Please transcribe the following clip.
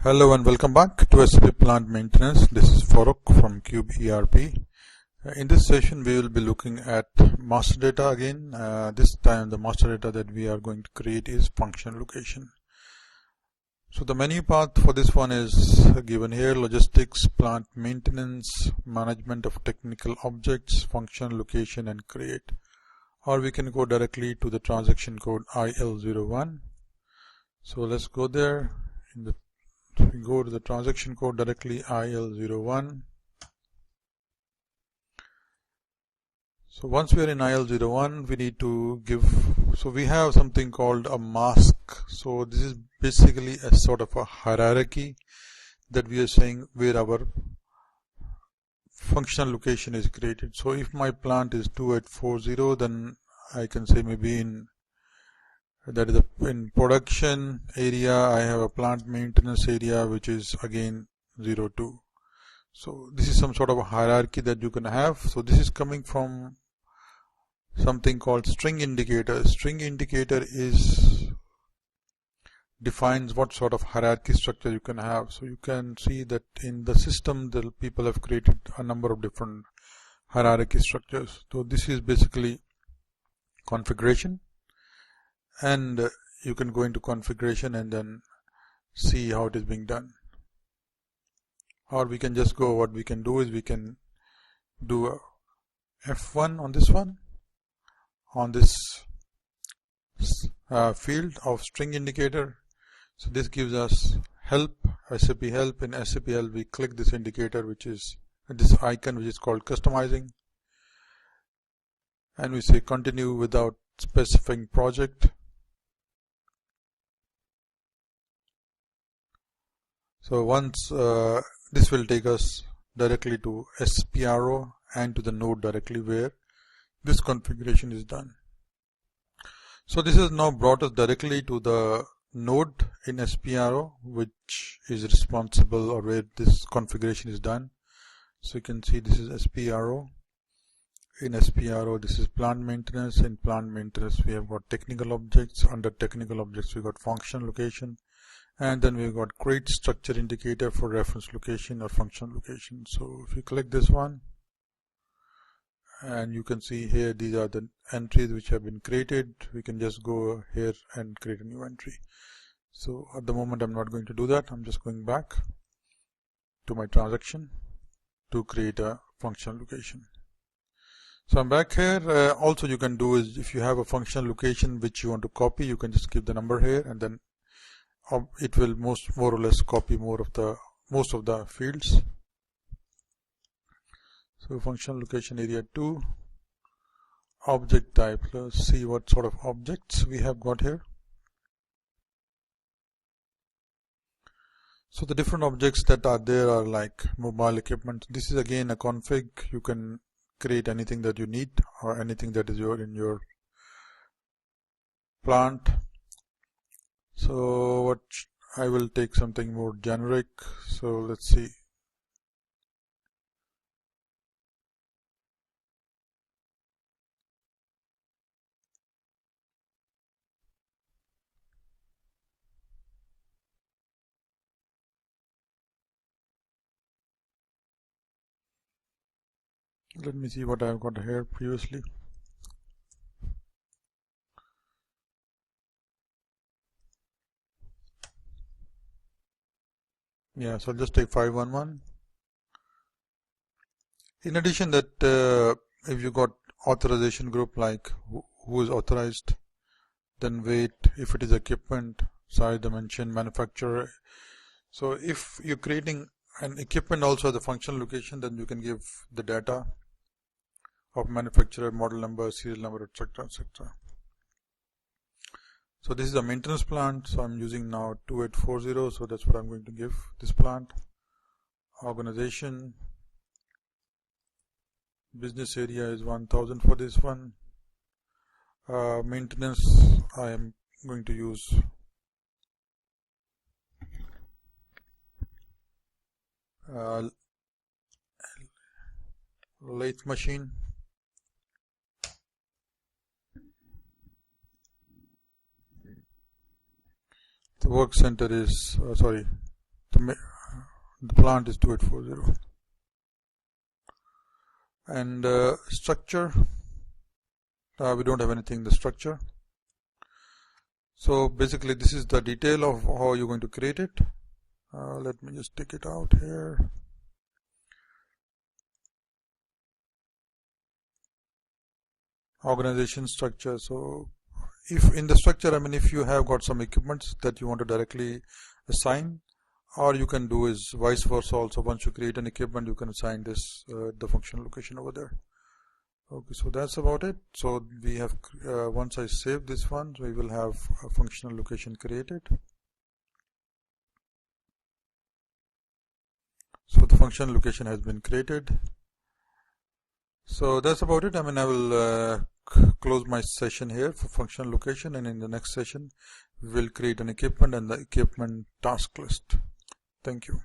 Hello and welcome back to SAP Plant Maintenance. This is Farooq from Cube ERP. In this session we will be looking at master data again. This time the master data that we are going to create is function location. So the menu path for this one is given here: logistics, plant maintenance, management of technical objects, function location, and create. Or we can go directly to the transaction code IL01. So let's go there. We go to the transaction code directly, IL01. So once we are in IL01, we need to give, so we have something called a mask. So this is basically a sort of a hierarchy that we are saying where our functional location is created. So if my plant is 2840, then I can say maybe in production area I have a plant maintenance area which is again 02. So this is some sort of a hierarchy that you can have. So this is coming from something called string indicator. String indicator defines what sort of hierarchy structure you can have. So you can see that in the system the people have created a number of different hierarchy structures. So this is basically configuration, and you can go into configuration and then see how it is being done. Or we can just go, what we can do is we can do a F1 on this one, on this field of string indicator. So this gives us help, SAP help. In SAP help we click this indicator, which is this icon which is called customizing, and we say continue without specifying project. So once this will take us directly to SPRO and to the node directly where this configuration is done. So this has now brought us directly to the node in SPRO, which is responsible, or where this configuration is done. So you can see this is SPRO. In SPRO this is plant maintenance. In plant maintenance we have got technical objects. Under technical objects we got function location, and then we've got create structure indicator for reference location or function location. So if you click this one, and you can see here these are the entries which have been created. We can just go here and create a new entry. So at the moment I'm not going to do that. I'm just going back to my transaction to create a function location. So I'm back here. Also you can do is, if you have a function location which you want to copy, you can just give the number here, and then it will more or less copy most of the fields. So function location area 2, object type. Let's see what sort of objects we have got here. So the different objects that are there are like mobile equipment. This is again a config. You can create anything that you need or anything that is in your plant. So what I will take something more generic. So let's see. Let me see what I've got here previously. Yeah, so I'll just take 511. In addition that if you got authorization group like who is authorized, then weight, if it is equipment, size, dimension, manufacturer. So if you're creating an equipment also the functional location, then you can give the data of manufacturer, model number, serial number, etc., etc. So this is a maintenance plant, so I'm using now 2840, so that's what I'm going to give this plant. Organization, business area is 1000 for this one. Maintenance, I am going to use lathe machine. The work center is the the plant is 2840. And structure, we don't have anything in the structure. So basically this is the detail of how you're going to create it. Let me just take it out here. Organization structure. So if in the structure, if you have got some equipments that you want to directly assign, or you can do is vice versa also. Once you create an equipment, you can assign this the functional location over there. Okay, so that's about it. So we have once I save this one, we will have a functional location created. So the functional location has been created. So that's about it. I will close my session here for functional location, and in the next session we will create an equipment and the equipment task list. Thank you.